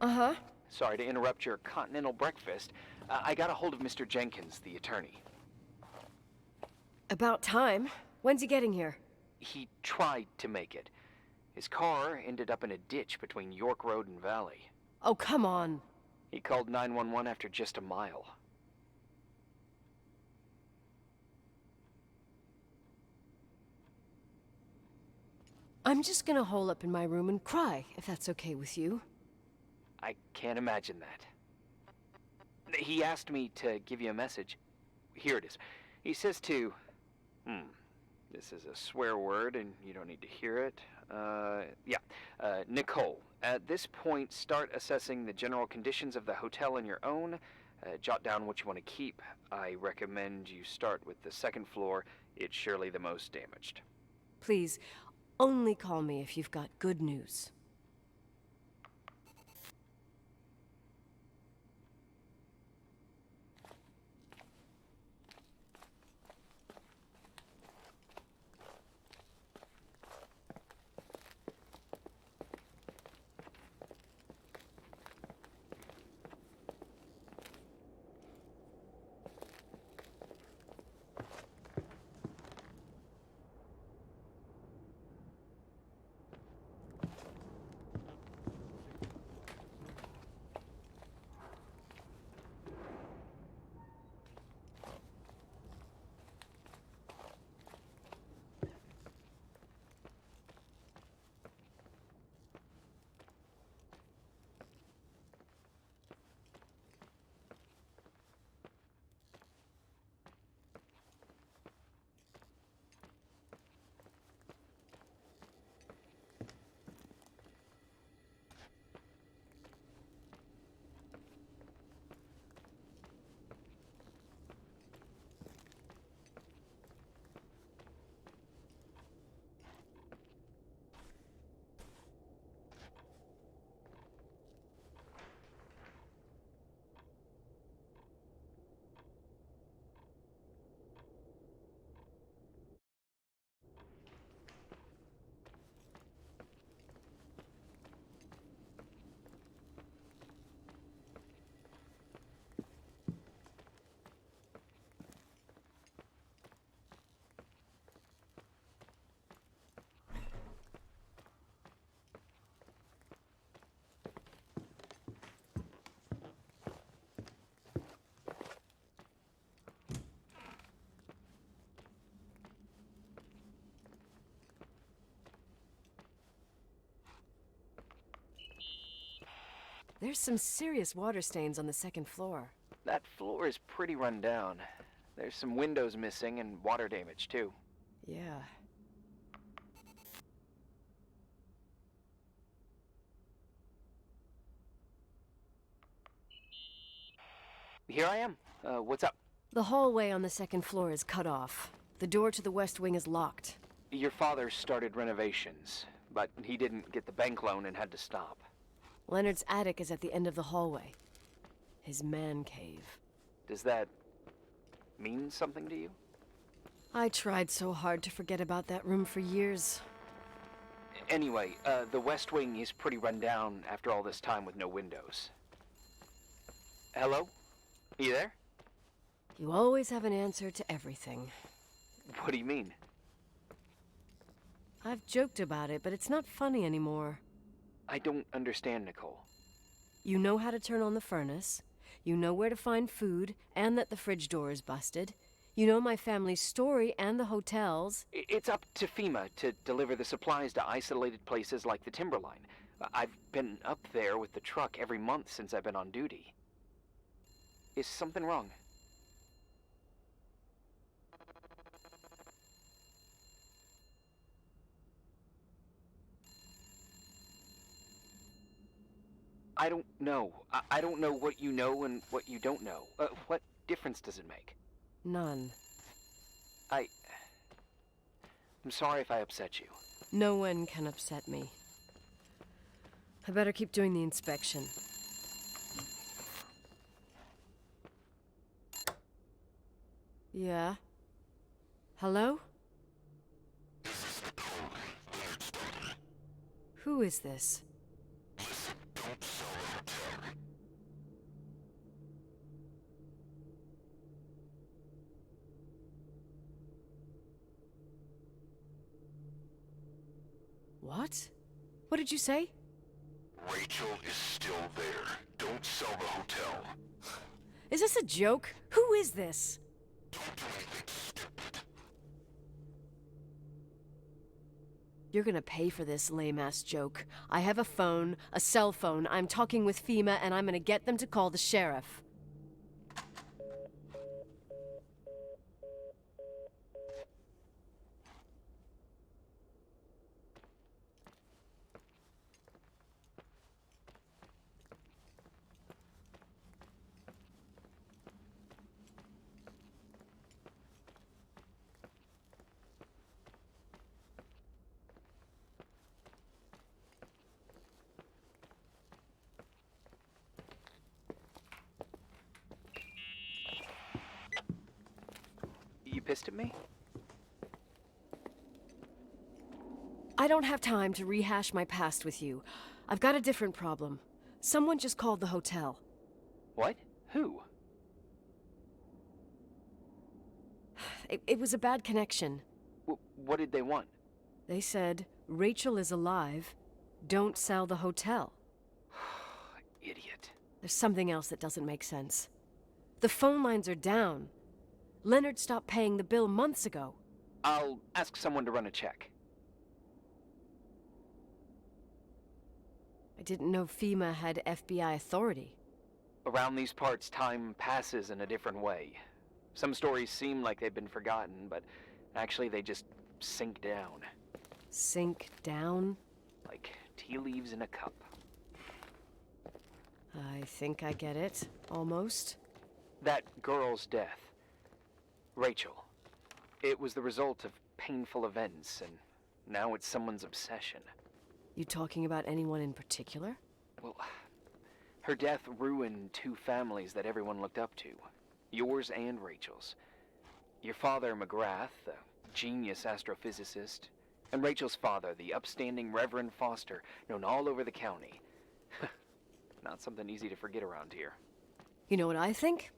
Uh-huh. Sorry to interrupt your continental breakfast. I got a hold of Mr. Jenkins, the attorney. About time. When's he getting here? He tried to make it. His car ended up in a ditch between York Road and Valley. Oh, come on. He called 911 after just a mile. I'm just gonna hole up in my room and cry, if that's okay with you. I can't imagine that. He asked me to give you a message. Here it is. He says to... This is a swear word, and you don't need to hear it. Nicole, at this point, start assessing the general conditions of the hotel on your own. Jot down what you want to keep. I recommend you start with the second floor. It's surely the most damaged. Please, only call me if you've got good news. There's some serious water stains on the second floor. That floor is pretty run down. There's some windows missing and water damage, too. Yeah. Here I am. What's up? The hallway on the second floor is cut off. The door to the west wing is locked. Your father started renovations, but he didn't get the bank loan and had to stop. Leonard's attic is at the end of the hallway. His man cave. Does that mean something to you? I tried so hard to forget about that room for years. Anyway, the west wing is pretty run down after all this time with no windows. Hello? You there? You always have an answer to everything. What do you mean? I've joked about it, but it's not funny anymore. I don't understand, Nicole. You know how to turn on the furnace. You know where to find food, and that the fridge door is busted. You know my family's story and the hotel's. It's up to FEMA to deliver the supplies to isolated places like the Timberline. I've been up there with the truck every month since I've been on duty. Is something wrong? I don't know. I don't know what you know and what you don't know. What difference does it make? None. I'm sorry if I upset you. No one can upset me. I better keep doing the inspection. Yeah? Hello? Who is this? Listen, don't sell her. What? What did you say? Rachel is still there. Don't sell the hotel. Is this a joke? Who is this? Don't do anything stupid. You're gonna pay for this lame-ass joke. I have a phone, a cell phone. I'm talking with FEMA, and I'm gonna get them to call the sheriff. You pissed at me? I don't have time to rehash my past with you. I've got a different problem. Someone just called the hotel. What? Who? It was a bad connection. What did they want? They said, Rachel is alive. Don't sell the hotel. Idiot. There's something else that doesn't make sense. The phone lines are down. Leonard stopped paying the bill months ago. I'll ask someone to run a check. I didn't know FEMA had FBI authority. Around these parts, time passes in a different way. Some stories seem like they've been forgotten, but actually they just sink down. Sink down? Like tea leaves in a cup. I think I get it, almost. That girl's death. Rachel. It was the result of painful events, and now it's someone's obsession. You talking about anyone in particular? Well, her death ruined two families that everyone looked up to. Yours and Rachel's. Your father, McGrath, the genius astrophysicist, and Rachel's father, the upstanding Reverend Foster, known all over the county. Not something easy to forget around here. You know what I think?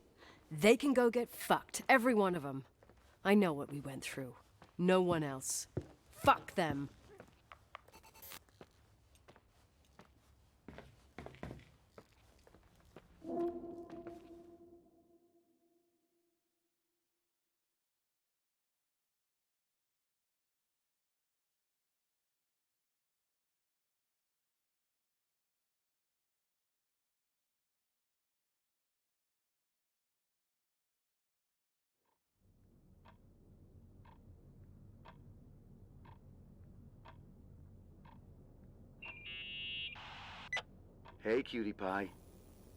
They can go get fucked, every one of them. I know what we went through. No one else. Fuck them. Hey, cutie pie.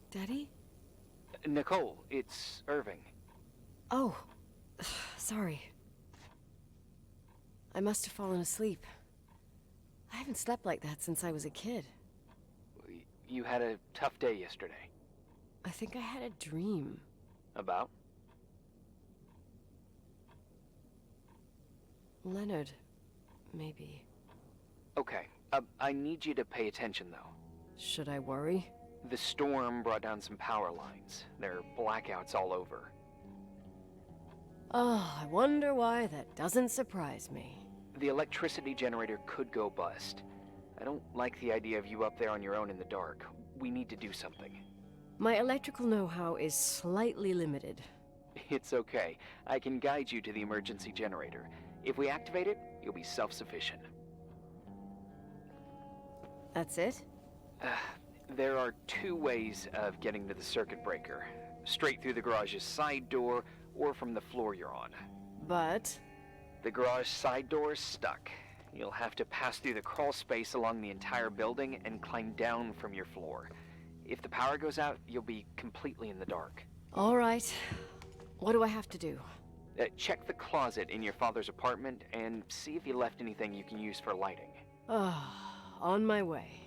Daddy? Nicole, it's Irving. Oh, sorry. I must have fallen asleep. I haven't slept like that since I was a kid. You had a tough day yesterday. I think I had a dream. About? Leonard, maybe. Okay, I need you to pay attention, though. Should I worry? The storm brought down some power lines. There are blackouts all over. Oh, I wonder why that doesn't surprise me. The electricity generator could go bust. I don't like the idea of you up there on your own in the dark. We need to do something. My electrical know-how is slightly limited. It's okay. I can guide you to the emergency generator. If we activate it, you'll be self-sufficient. That's it? There are two ways of getting to the circuit breaker. Straight through the garage's side door, or from the floor you're on. But... The garage side door is stuck. You'll have to pass through the crawl space along the entire building and climb down from your floor. If the power goes out, you'll be completely in the dark. all right. What do I have to do? Check the closet in your father's apartment and see if he left anything you can use for lighting. On my way.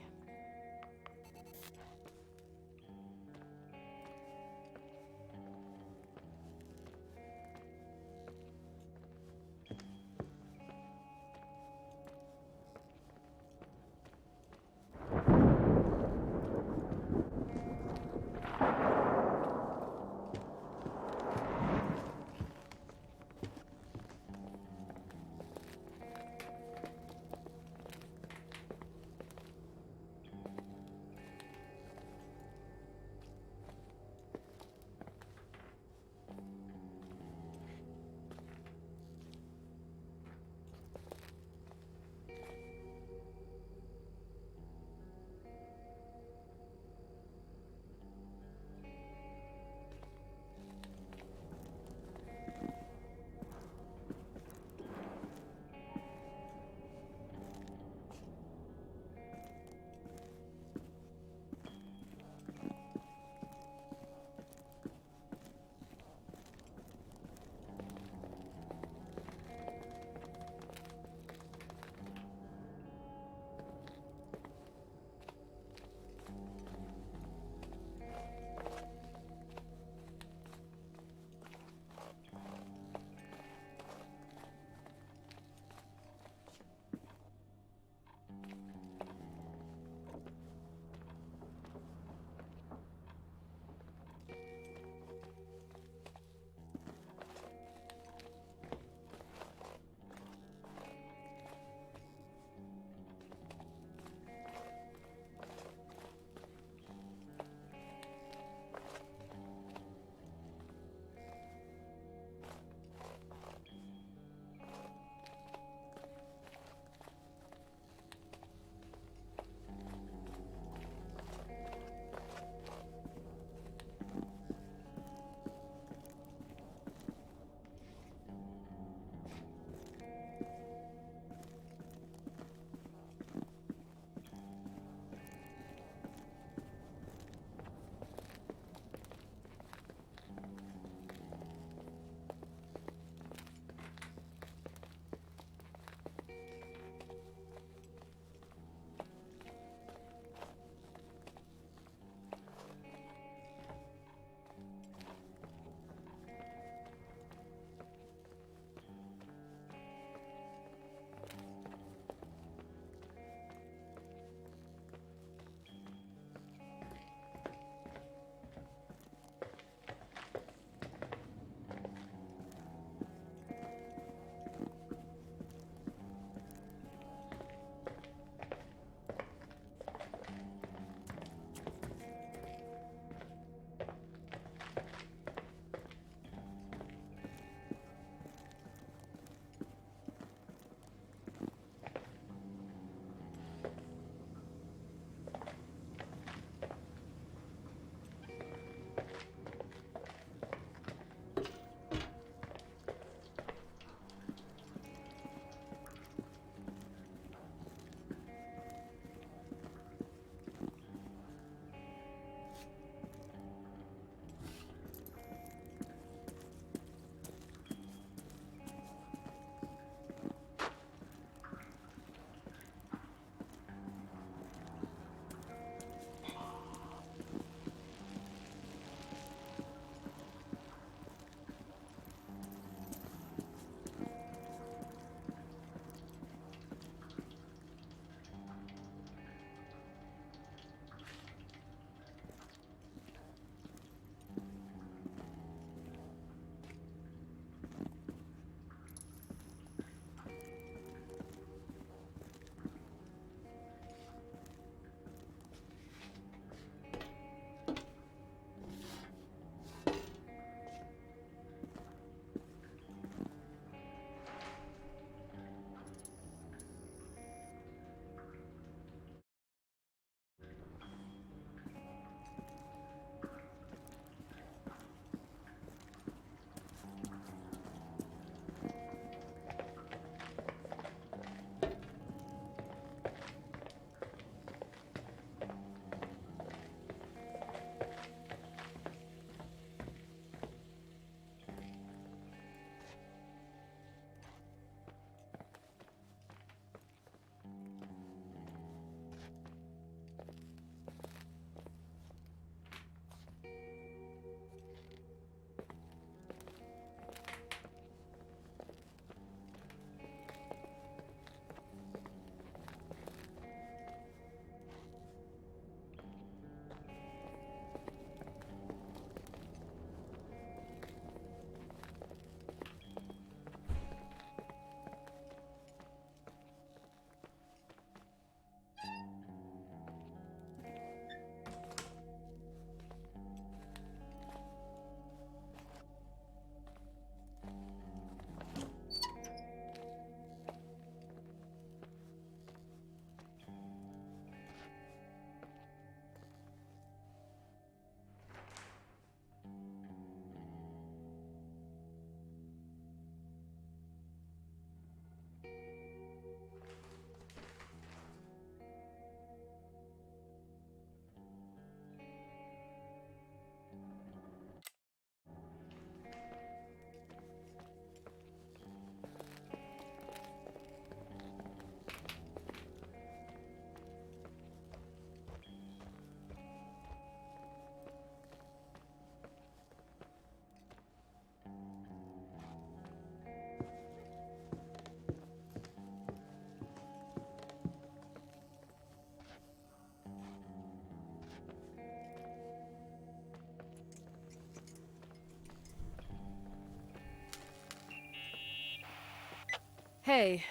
Hey.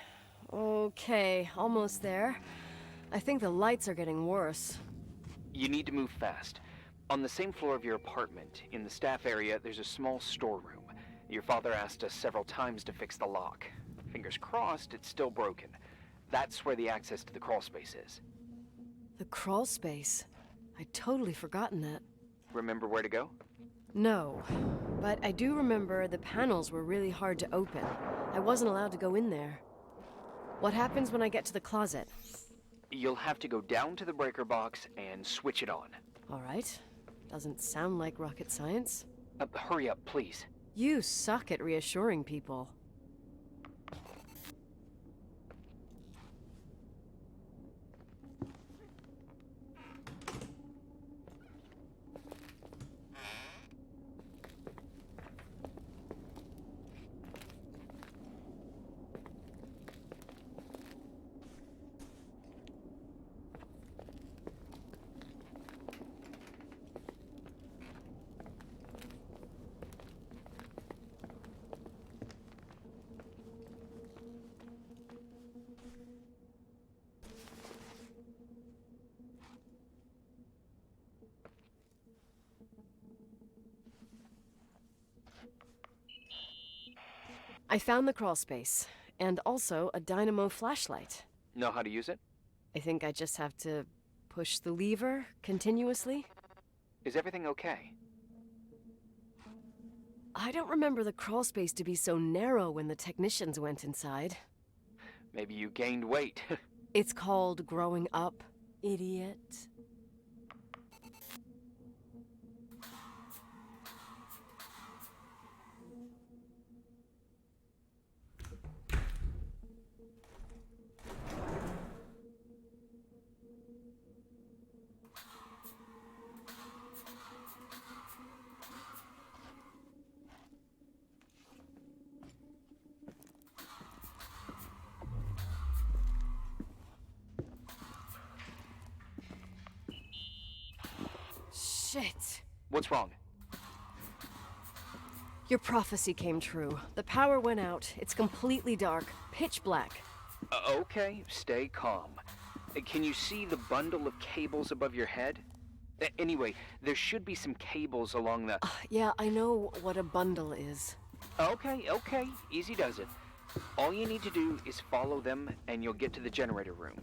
Okay, almost there. I think the lights are getting worse. You need to move fast. On the same floor of your apartment, in the staff area, there's a small storeroom. Your father asked us several times to fix the lock. Fingers crossed, it's still broken. That's where the access to the crawl space is. The crawl space. I'd totally forgotten that. Remember where to go? No, but I do remember the panels were really hard to open. I wasn't allowed to go in there. What happens when I get to the closet? You'll have to go down to the breaker box and switch it on. All right. Doesn't sound like rocket science. Hurry up, please. You suck at reassuring people. I found the crawl space, and also a dynamo flashlight. Know how to use it? I think I just have to push the lever continuously. Is everything okay? I don't remember the crawl space to be so narrow when the technicians went inside. Maybe you gained weight. It's called growing up, idiot. Shit. What's wrong? Your prophecy came true. The power went out. It's completely dark, pitch black. Okay, stay calm. Can you see the bundle of cables above your head? Anyway, there should be some cables along the... Yeah, I know what a bundle is. Okay, easy does it. All you need to do is follow them and you'll get to the generator room.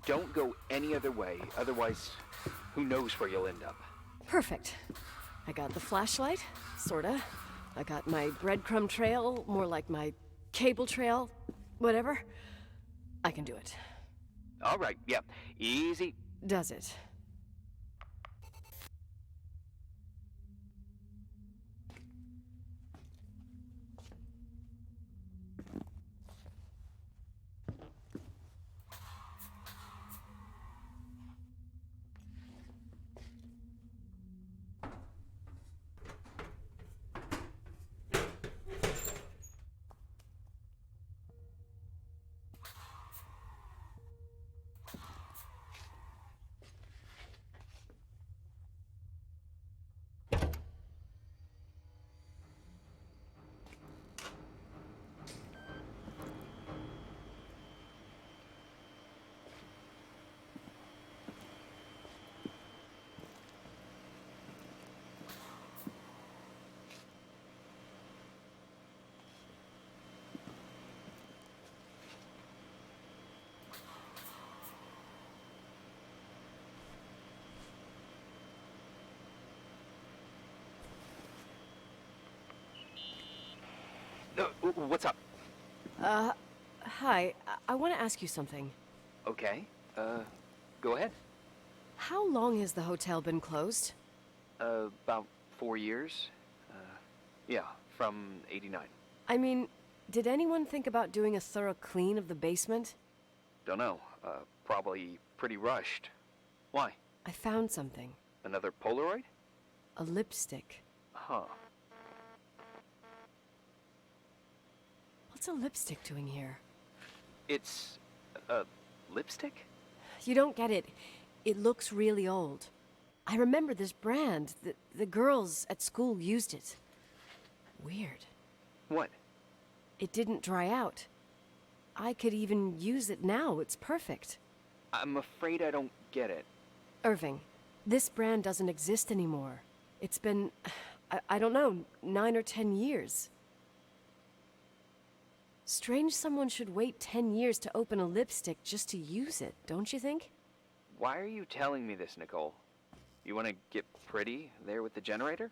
Don't go any other way, otherwise, who knows where you'll end up. Perfect. I got the flashlight, sorta. I got my breadcrumb trail, more like my cable trail, whatever. I can do it. All right, yeah, easy. Does it? What's up? Hi. I want to ask you something. Okay, go ahead. How long has the hotel been closed? About 4 years. Yeah, from '89. I mean, did anyone think about doing a thorough clean of the basement? Don't know. Probably pretty rushed. Why? I found something. Another Polaroid? A lipstick. Huh. What's a lipstick doing here? It's a lipstick? You don't get it. It looks really old. I remember this brand. The girls at school used it. Weird. What? It didn't dry out. I could even use it now. It's perfect. I'm afraid I don't get it. Irving, this brand doesn't exist anymore. It's been, I don't know, 9 or 10 years. Strange someone should wait 10 years to open a lipstick just to use it, don't you think? Why are you telling me this, Nicole? You want to get pretty there with the generator?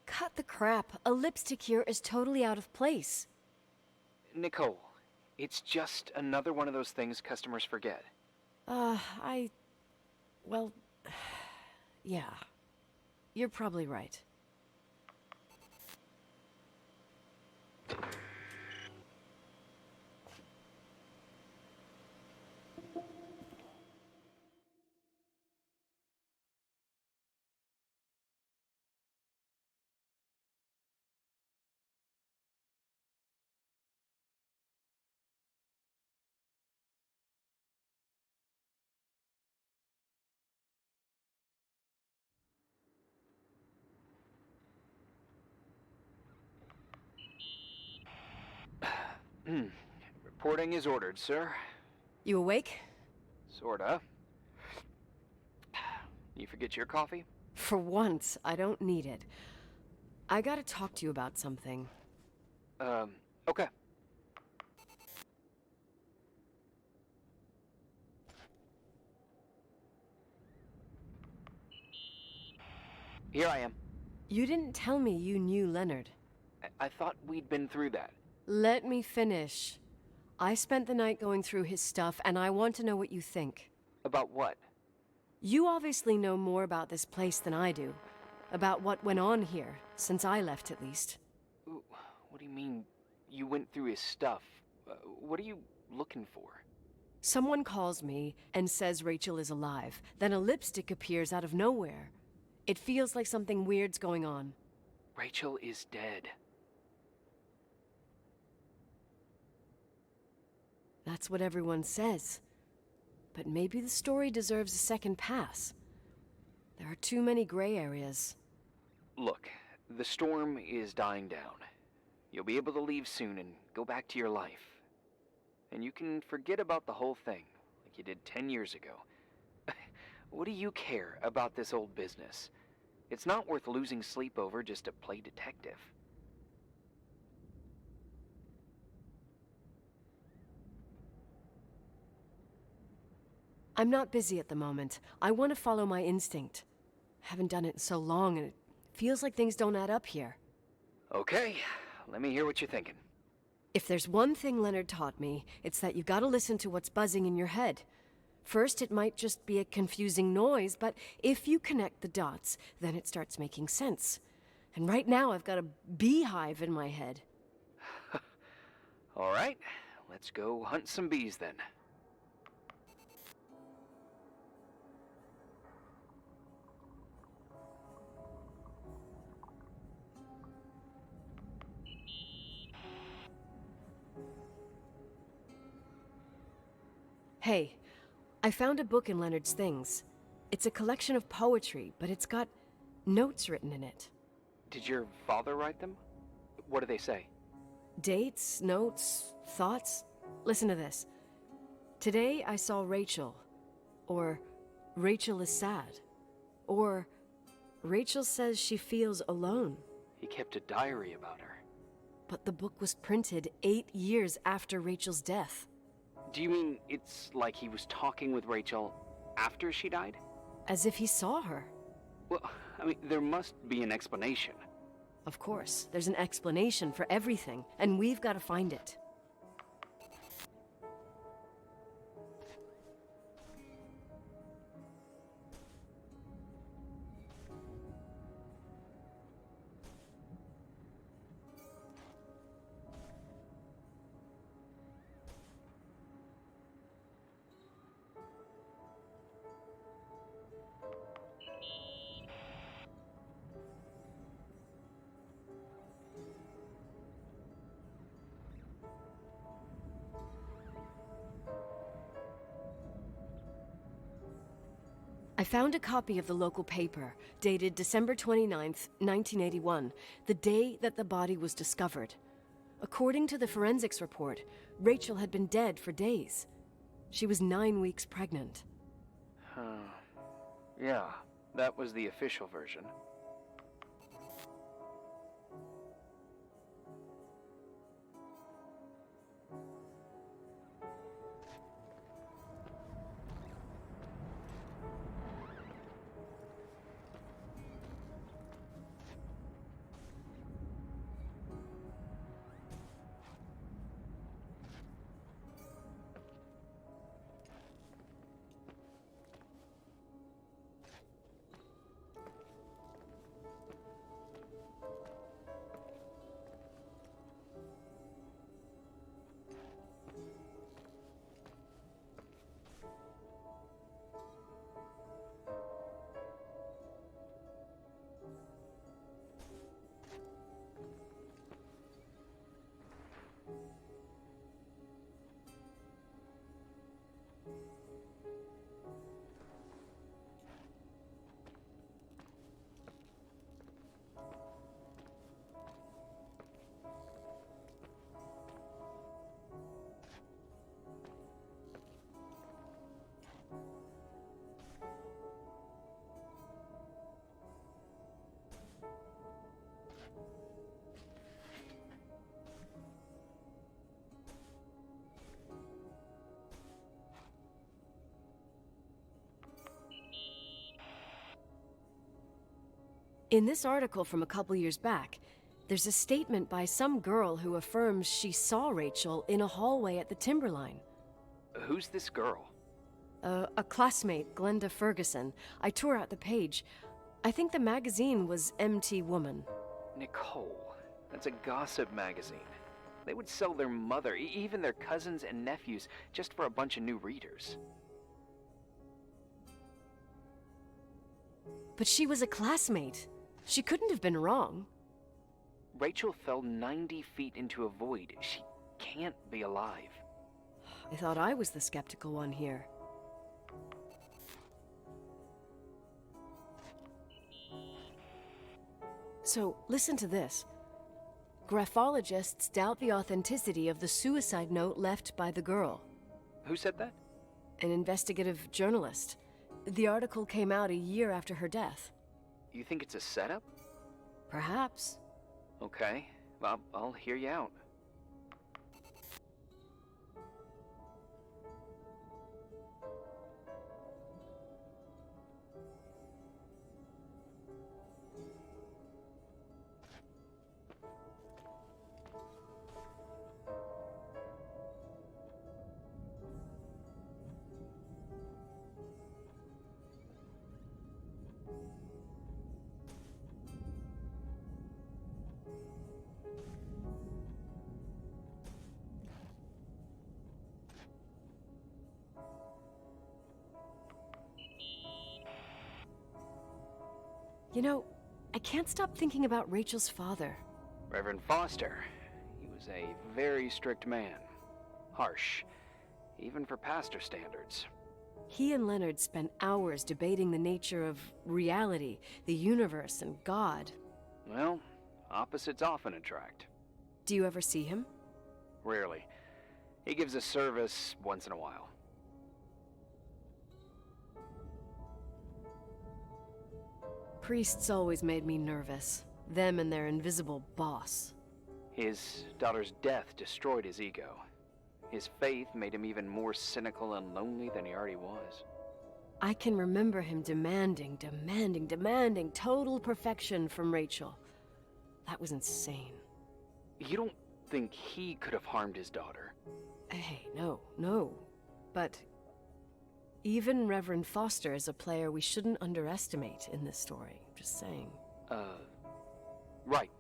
Cut the crap. A lipstick here is totally out of place. Nicole, it's just another one of those things customers forget. Well, yeah. You're probably right. Reporting is ordered, sir. You awake? Sorta. You forget your coffee? For once, I don't need it. I gotta talk to you about something. Okay. Here I am. You didn't tell me you knew Leonard. I thought we'd been through that. Let me finish. I spent the night going through his stuff, and I want to know what you think. About what? You obviously know more about this place than I do. About what went on here, since I left at least. What do you mean, you went through his stuff? What are you looking for? Someone calls me and says Rachel is alive. Then a lipstick appears out of nowhere. It feels like something weird's going on. Rachel is dead. That's what everyone says. But maybe the story deserves a second pass. There are too many gray areas. Look, the storm is dying down. You'll be able to leave soon and go back to your life. And you can forget about the whole thing, like you did 10 years ago. What do you care about this old business? It's not worth losing sleep over just to play detective. I'm not busy at the moment. I want to follow my instinct. Haven't done it in so long, and it feels like things don't add up here. Okay, let me hear what you're thinking. If there's one thing Leonard taught me, it's that you've got to listen to what's buzzing in your head. First, it might just be a confusing noise, but if you connect the dots, then it starts making sense. And right now, I've got a beehive in my head. All right, let's go hunt some bees then. Hey, I found a book in Leonard's things. It's a collection of poetry, but it's got notes written in it. Did your father write them? What do they say? Dates, notes, thoughts. Listen to this. Today I saw Rachel. Or Rachel is sad. Or Rachel says she feels alone. He kept a diary about her. But the book was printed 8 years after Rachel's death. Do you mean it's like he was talking with Rachel after she died? As if he saw her. Well, I mean, there must be an explanation. Of course, there's an explanation for everything, and we've got to find it. I found a copy of the local paper, dated December 29th, 1981, the day that the body was discovered. According to the forensics report, Rachel had been dead for days. She was 9 weeks pregnant. Yeah, that was the official version. In this article from a couple years back, there's a statement by some girl who affirms she saw Rachel in a hallway at the Timberline. Who's this girl? A classmate, Glenda Ferguson. I tore out the page. I think the magazine was MT Woman. Nicole, that's a gossip magazine. They would sell their mother, even their cousins and nephews, just for a bunch of new readers. But she was a classmate. She couldn't have been wrong. Rachel fell 90 feet into a void. She can't be alive. I thought I was the skeptical one here. So, listen to this. Graphologists doubt the authenticity of the suicide note left by the girl. Who said that? An investigative journalist. The article came out a year after her death. You think it's a setup? Perhaps. Okay, I'll hear you out. You know, I can't stop thinking about Rachel's father. Reverend Foster. He was a very strict man. Harsh, even for pastor standards. He and Leonard spent hours debating the nature of reality, the universe, and God. Well, opposites often attract. Do you ever see him? Rarely. He gives a service once in a while. Priests always made me nervous. Them and their invisible boss. His daughter's death destroyed his ego. His faith made him even more cynical and lonely than he already was. I can remember him demanding total perfection from Rachel. That was insane. You don't think he could have harmed his daughter? Hey, no. But even Reverend Foster is a player we shouldn't underestimate in this story. Just saying. Right.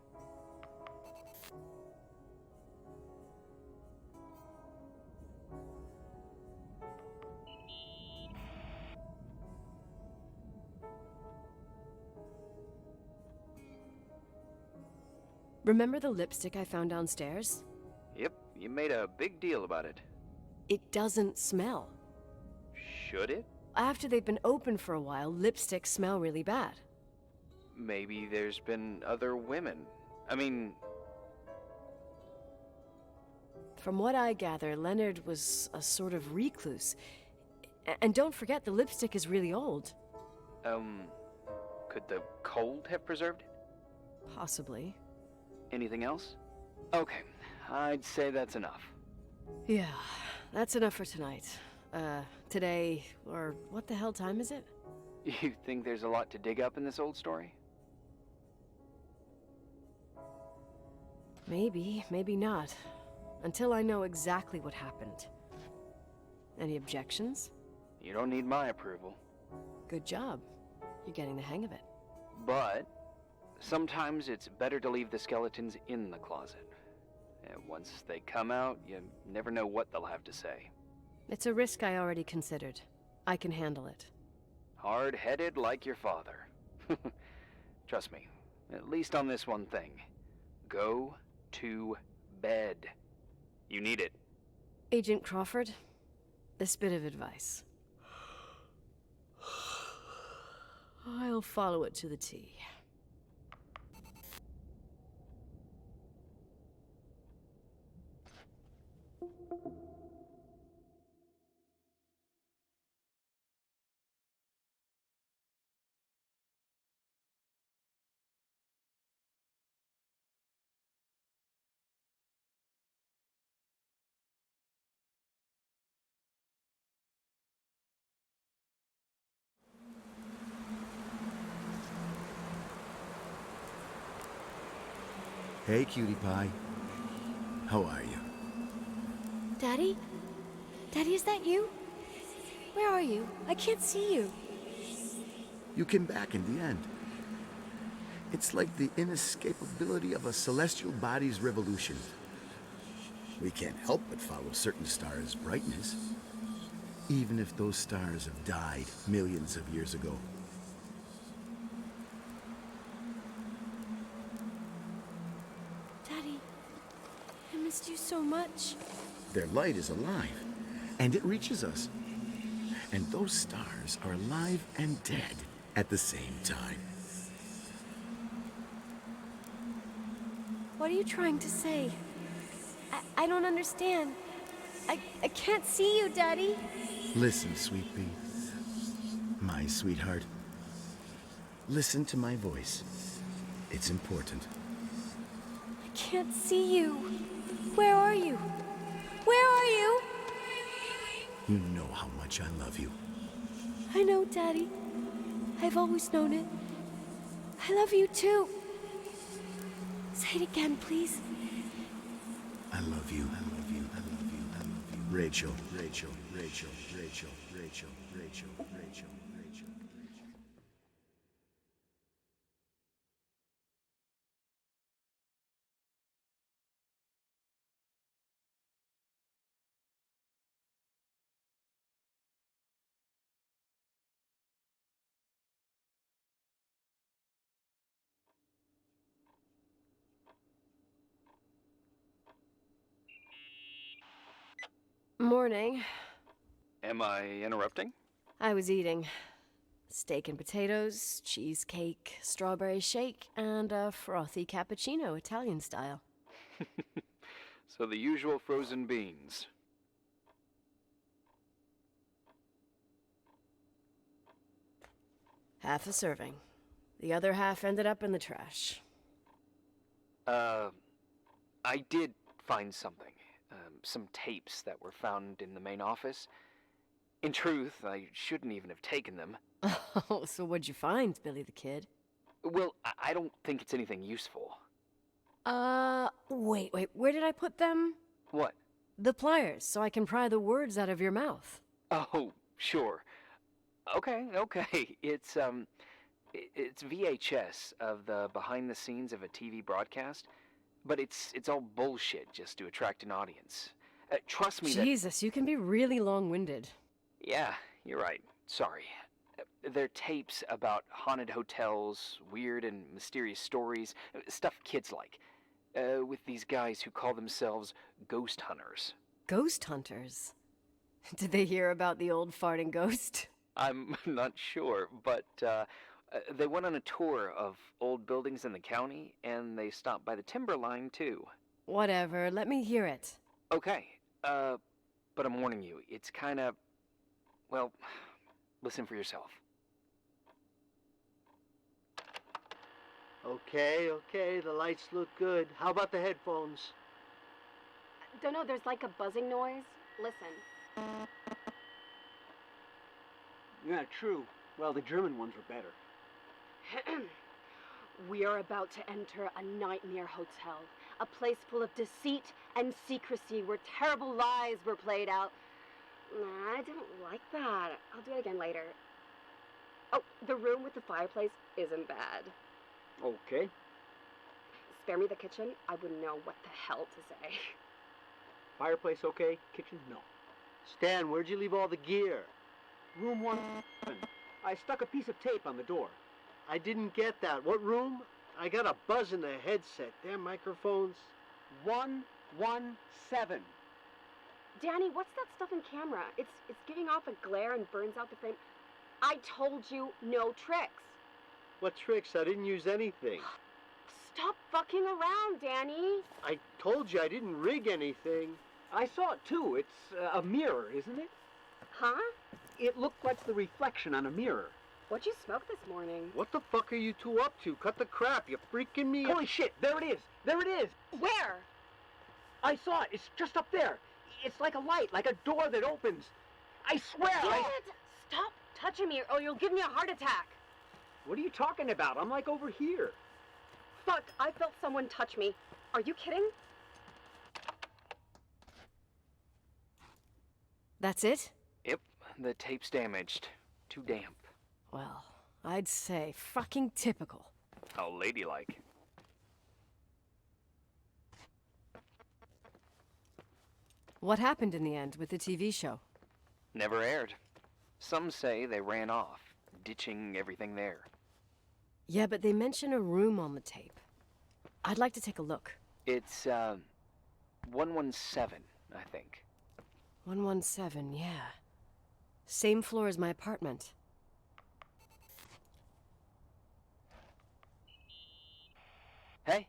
Remember the lipstick I found downstairs? Yep, you made a big deal about it. It doesn't smell. Should it? After they've been open for a while, lipsticks smell really bad. Maybe there's been other women. I mean... From what I gather, Leonard was a sort of recluse. And don't forget, the lipstick is really old. Could the cold have preserved it? Possibly. Anything else? Okay, I'd say that's enough. Yeah, that's enough for tonight. Today, or what the hell time is it? You think there's a lot to dig up in this old story? Maybe, maybe not. Until I know exactly what happened. Any objections? You don't need my approval. Good job. You're getting the hang of it. But sometimes it's better to leave the skeletons in the closet. And once they come out, you never know what they'll have to say. It's a risk I already considered. I can handle it. Hard-headed like your father. Trust me, at least on this one thing. Go to bed. You need it. Agent Crawford, this bit of advice. I'll follow it to the T. Hey, cutie pie. How are you? Daddy? Daddy, is that you? Where are you? I can't see you. You came back in the end. It's like the inescapability of a celestial body's revolution. We can't help but follow certain stars' brightness, even if those stars have died millions of years ago. Daddy, I missed you so much. Their light is alive, and it reaches us. And those stars are alive and dead at the same time. What are you trying to say? I don't understand. I can't see you, Daddy. Listen, sweet pea. My sweetheart. Listen to my voice. It's important. I can't see you. Where are you? Where are you? You know how much I love you. I know, Daddy. I've always known it. I love you too. Say it again, please. I love you. I love you. I love you. I love you. Rachel. Rachel. Rachel. Rachel. Rachel. Rachel. Rachel. Rachel. Morning. Am I interrupting? I was eating steak and potatoes, cheesecake, strawberry shake, and a frothy cappuccino, Italian style. So the usual frozen beans. Half a serving. The other half ended up in the trash. I did find something. Some tapes that were found in the main office. In truth, I shouldn't even have taken them. Oh, so what'd you find, Billy the Kid? Well, I don't think it's anything useful. Wait, where did I put them? What? The pliers, so I can pry the words out of your mouth. Oh, sure. Okay. It's VHS of the behind the scenes of a TV broadcast, but it's all bullshit just to attract an audience. Trust me Jesus, you can be really long-winded. Yeah, you're right. Sorry. They're tapes about haunted hotels, weird and mysterious stories, stuff kids like. With these guys who call themselves ghost hunters. Ghost hunters? Did they hear about the old farting ghost? I'm not sure, but they went on a tour of old buildings in the county, and they stopped by the timber line, too. Whatever, let me hear it. Okay, but I'm warning you, it's kinda... Well, listen for yourself. Okay, the lights look good. How about the headphones? Don't know, there's like a buzzing noise. Listen. Yeah, true. Well, the German ones were better. We are about to enter a nightmare hotel. A place full of deceit and secrecy where terrible lies were played out. Nah, I didn't like that. I'll do it again later. Oh, the room with the fireplace isn't bad. Okay. Spare me the kitchen. I wouldn't know what the hell to say. Fireplace okay, kitchen no. Stan, where'd you leave all the gear? Room 1. I stuck a piece of tape on the door. I didn't get that. What room? I got a buzz in the headset. Damn microphones. 117. Danny, what's that stuff in camera? It's giving off a glare and burns out the frame. I told you no tricks. What tricks? I didn't use anything. Stop fucking around, Danny. I told you I didn't rig anything. I saw it too. It's a mirror, isn't it? Huh? It looked like the reflection on a mirror. What'd you smoke this morning? What the fuck are you two up to? Cut the crap. You're freaking me out. Holy shit, there it is! There it is! Where? I saw it. It's just up there. It's like a light, like a door that opens. I swear Damn it! Stop touching me or you'll give me a heart attack. What are you talking about? I'm like over here. Fuck, I felt someone touch me. Are you kidding? That's it? Yep, the tape's damaged. Too damp. Well, I'd say fucking typical. How ladylike. What happened in the end with the TV show? Never aired. Some say they ran off, ditching everything there. Yeah, but they mention a room on the tape. I'd like to take a look. It's, 117, I think. 117, yeah. Same floor as my apartment. Hey,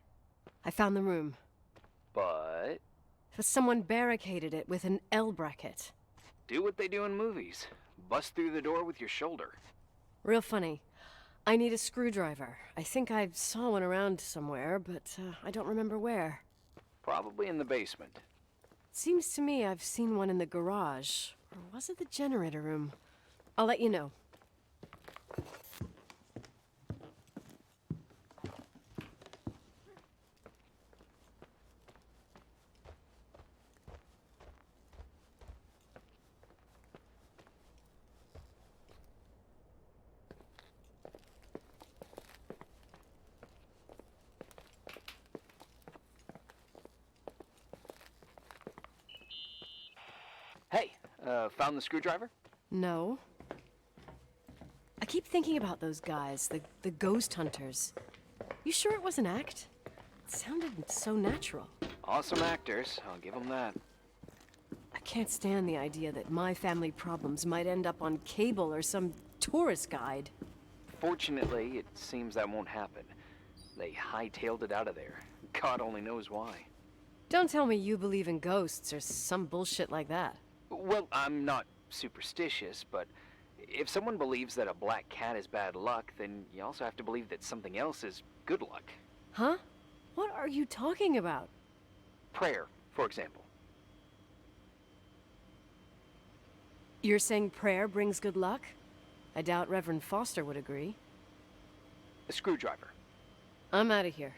I found the room. but Someone barricaded it with an L bracket. do what they do in movies. Bust through the door with your shoulder. Real funny. I need a screwdriver. I think I saw one around somewhere, but I don't remember where. Probably in the basement. Seems to me I've seen one in the garage. Or was it the generator room? I'll let you know. Hey, found the screwdriver? No. I keep thinking about those guys, the ghost hunters. You sure it was an act? It sounded so natural. Awesome actors, I'll give them that. I can't stand the idea that my family problems might end up on cable or some tourist guide. Fortunately, it seems that won't happen. They hightailed it out of there. God only knows why. Don't tell me you believe in ghosts or some bullshit like that. Well, I'm not superstitious, but if someone believes that a black cat is bad luck, then you also have to believe that something else is good luck. Huh? What are you talking about? Prayer, for example. You're saying prayer brings good luck? I doubt Reverend Foster would agree. A screwdriver. I'm out of here.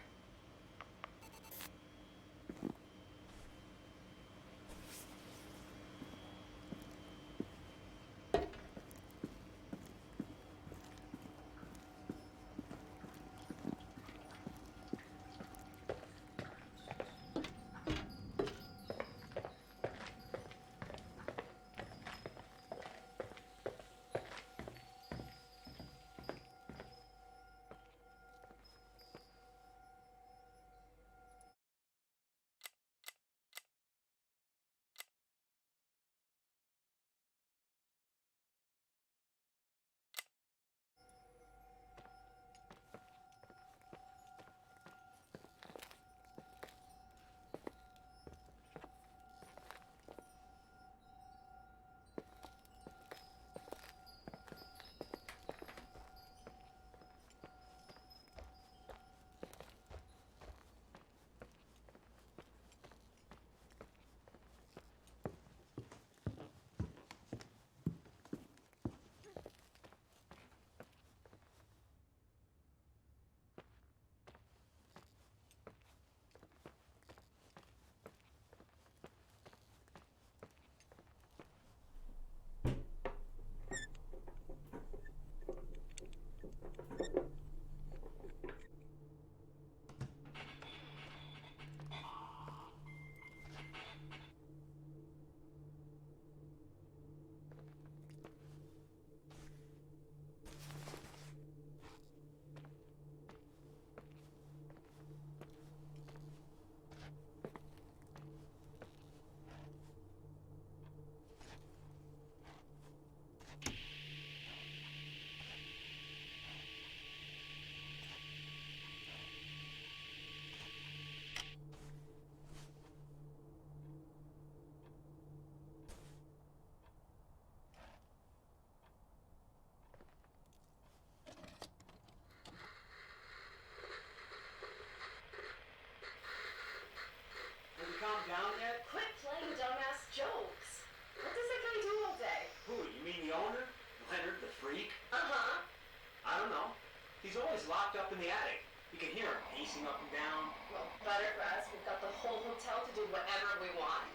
He's locked up in the attic. You can hear him pacing up and down. Well, better for us. We've got the whole hotel to do whatever we want.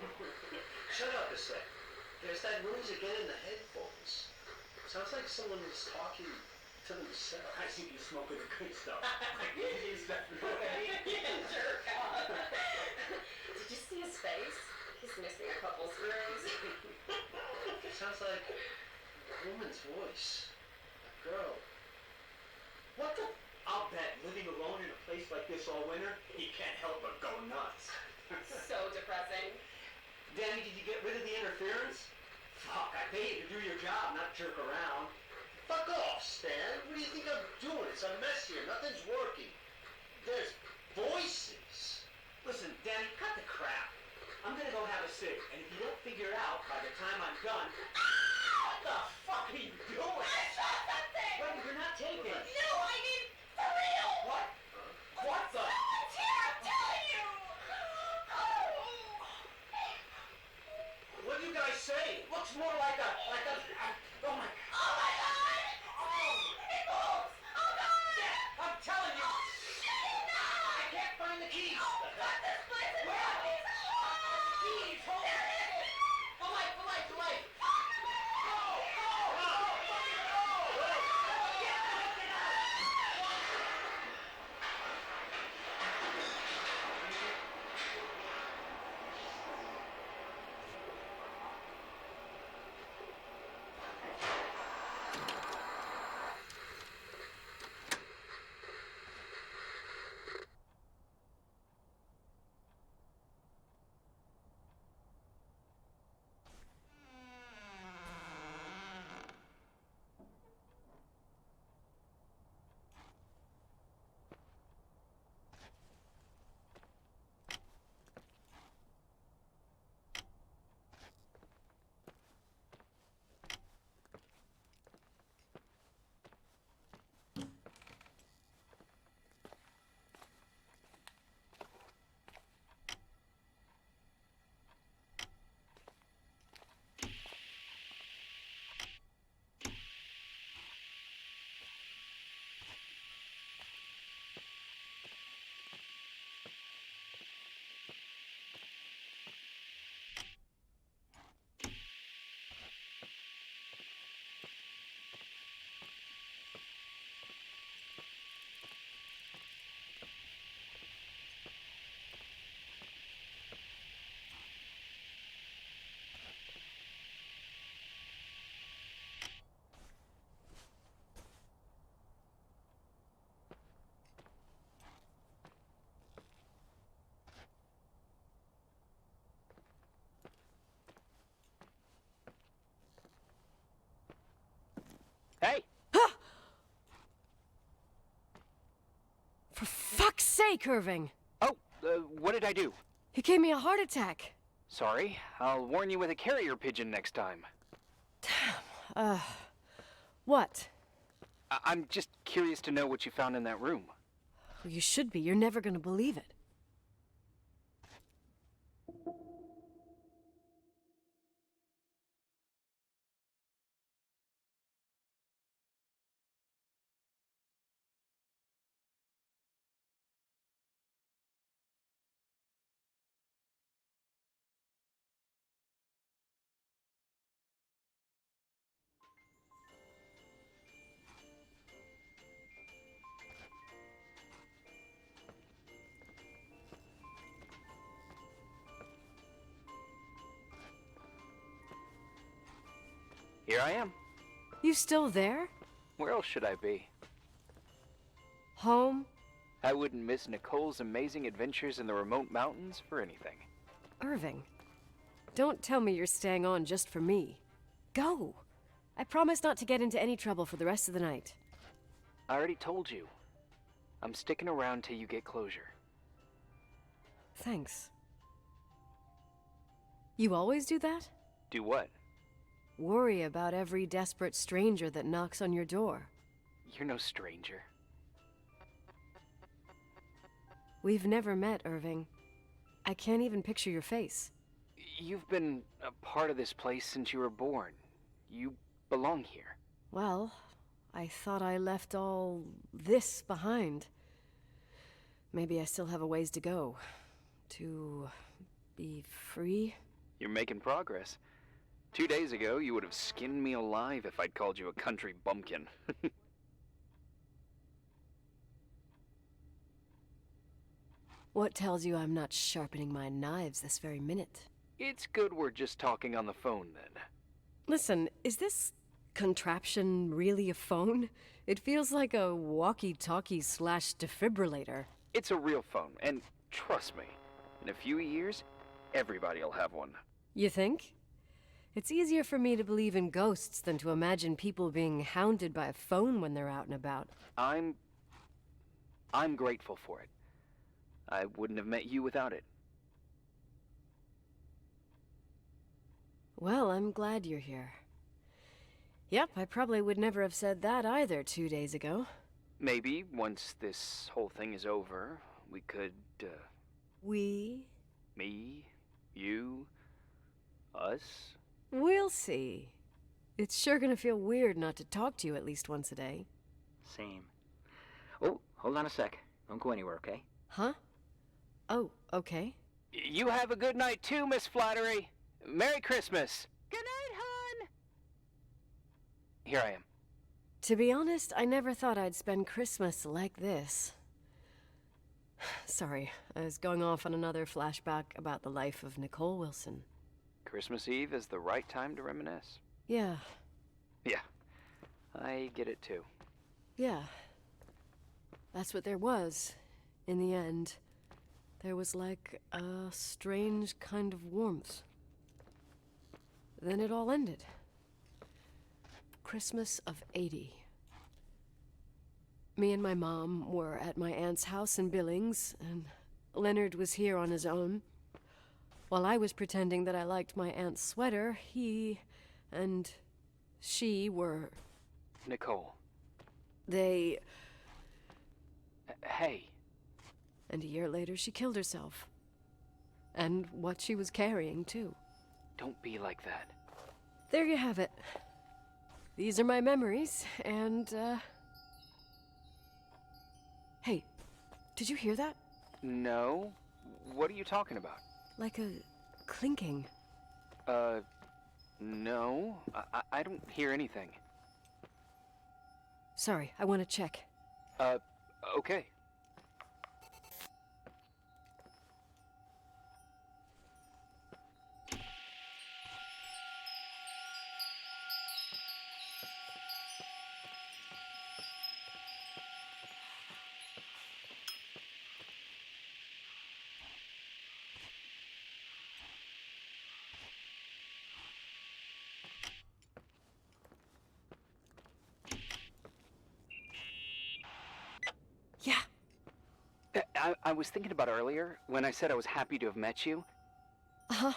Shut up a sec. There's that noise again in the headphones. Sounds like someone is talking to themselves. I think you're smoking the good stuff. Is that right? Jerk off. Did you see his face? He's missing a couple screws. Sounds like a woman's voice. A girl. What the? I'll bet living alone in a place like this all winter, he can't help but go nuts. So depressing. Danny, did you get rid of the interference? Fuck, I pay you to do your job, not jerk around. Fuck off, Stan. What do you think I'm doing? It's a mess here. Nothing's working. There's voices. Listen, Danny, cut the crap. I'm gonna go have a cig, and if you don't figure it out by the time I'm done... What the fuck are you doing? I saw something! Wait, you're not taping. No, I mean, for real! What? What the? Someone's here, I'm telling you! What do you guys say? It looks more like a... oh my... Oh my god! It moves! Oh god! Yeah, I'm telling you! I can't find the keys! Fuck this place is Where? zombies! Keys! Hold There on! it is! The light! The light! The light! No! No! Fucking no! Get out! Hey! For fuck's sake, Irving! Oh, what did I do? You gave me a heart attack. Sorry. I'll warn you with a carrier pigeon next time. What? I'm just curious to know what you found in that room. Well, you should be. You're never gonna believe it. Here I am. You still there? Where else should I be? Home? I wouldn't miss Nicole's amazing adventures in the remote mountains for anything. Irving, don't tell me you're staying on just for me. Go! I promise not to get into any trouble for the rest of the night. I already told you. I'm sticking around till you get closure. Thanks. You always do that? Do what? Worry about every desperate stranger that knocks on your door. You're no stranger. We've never met, Irving. I can't even picture your face. You've been a part of this place since you were born. You belong here. Well, I thought I left all this behind. Maybe I still have a ways to go. To be free? You're making progress. 2 days ago, you would have skinned me alive if I'd called you a country bumpkin. What tells you I'm not sharpening my knives this very minute? It's good we're just talking on the phone, then. Listen, is this contraption really a phone? It feels like a walkie-talkie slash defibrillator. It's a real phone, and trust me, in a few years, everybody'll have one. You think? It's easier for me to believe in ghosts than to imagine people being hounded by a phone when they're out and about. I'm grateful for it. I wouldn't have met you without it. Well, I'm glad you're here. Yep, I probably would never have said that either 2 days ago. Maybe, once this whole thing is over, we could, We? me, you, us? We'll see. It's sure gonna feel weird not to talk to you at least once a day. Same. Oh, hold on a sec. Don't go anywhere, okay? Huh? Oh, okay. You have a good night too, Miss Flattery. Merry Christmas. Good night, hon. Here I am. To be honest, I never thought I'd spend Christmas like this. Sorry, I was going off on another flashback about the life of Nicole Wilson. Christmas Eve is the right time to reminisce. Yeah, Yeah, I get it too. yeah. That's what there was, in the end. There was like a strange kind of warmth. Then it all ended. Christmas of '80. Me and my mom were at my aunt's house in Billings, and Leonard was here on his own. While I was pretending that I liked my aunt's sweater, he and she were... Nicole. They... Hey. And a year later, she killed herself. And what she was carrying, too. Don't be like that. There you have it. These are my memories, and, Hey, did you hear that? No? What are you talking about? Like a clinking. No. I don't hear anything. Sorry, I want to check. Okay. Yeah. I was thinking about earlier when I said I was happy to have met you. Uh-huh.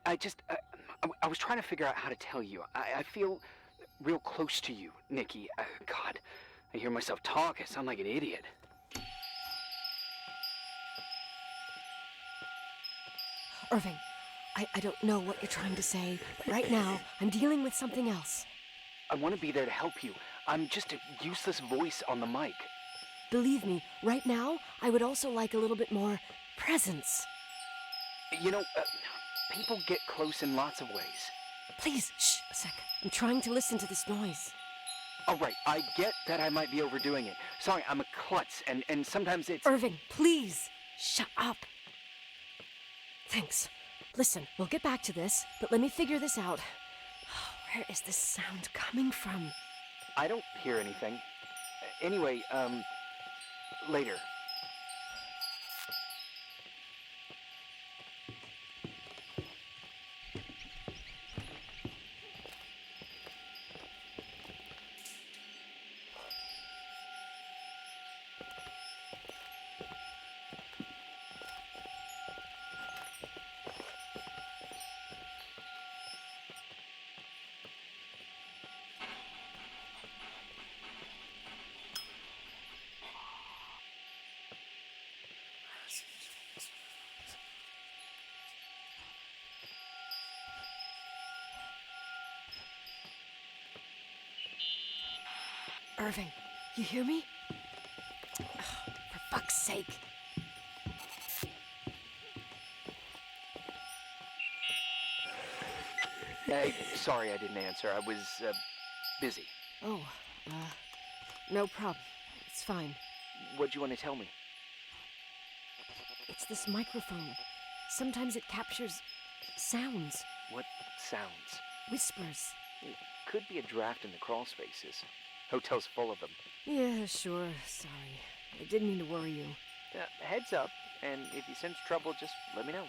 I was trying to figure out how to tell you. I feel real close to you, Nikki. God, I hear myself talk. I sound like an idiot. Irving, I don't know what you're trying to say, but right now, I'm dealing with something else. I want to be there to help you. I'm just a useless voice on the mic. Believe me, right now, I would also like a little bit more presence. You know, people get close in lots of ways. Please, shh, a sec. I'm trying to listen to this noise. All right, I get that I might be overdoing it. Sorry, I'm a klutz, and sometimes it's... Irving, please, shut up. Thanks. Listen, we'll get back to this, but let me figure this out. Where is this sound coming from? I don't hear anything. Anyway, later. Irving, you hear me? Ugh, for fuck's sake. Sorry I didn't answer. I was, busy. Oh, no problem. It's fine. What'd you want to tell me? It's this microphone. Sometimes it captures sounds, What sounds? whispers. It could be a draft in the crawl spaces. Hotel's full of them. Yeah, sure. Sorry. I didn't mean to worry you. Heads up, and if you sense trouble, just let me know.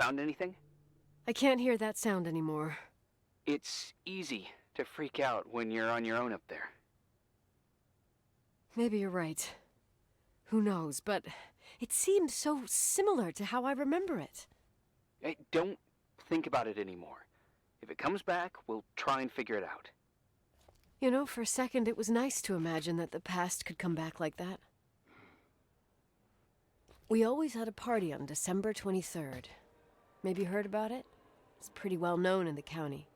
Found anything? I can't hear that sound anymore. It's easy to freak out when you're on your own up there. Maybe you're right. Who knows, but it seemed so similar to how I remember it. Hey, don't think about it anymore. If it comes back, we'll try and figure it out. You know, for a second it was nice to imagine that the past could come back like that. We always had a party on December 23rd. Maybe you heard about it? It's pretty well known in the county.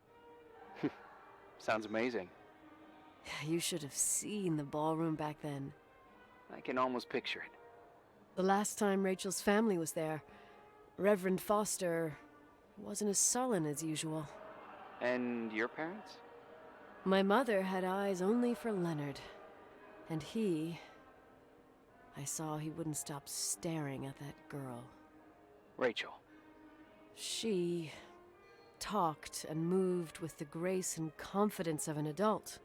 Sounds amazing. You should have seen the ballroom back then. I can almost picture it. The last time Rachel's family was there, Reverend Foster wasn't as sullen as usual. And your parents? My mother had eyes only for Leonard. And I saw he wouldn't stop staring at that girl. Rachel. She talked and moved with the grace and confidence of an adult.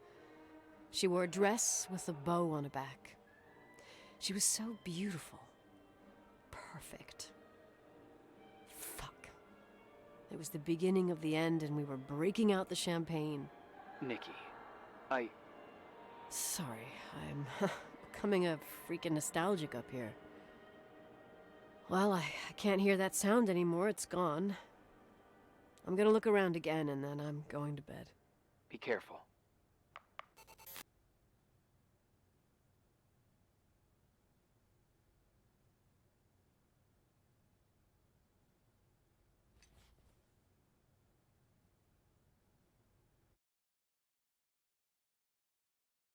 She wore a dress with a bow on her back. She was so beautiful. Perfect. Fuck. It was the beginning of the end, and we were breaking out the champagne. Nikki, Sorry, I'm becoming a freaking nostalgic up here. Well, I can't hear that sound anymore. It's gone. I'm gonna look around again, and then I'm going to bed. be careful.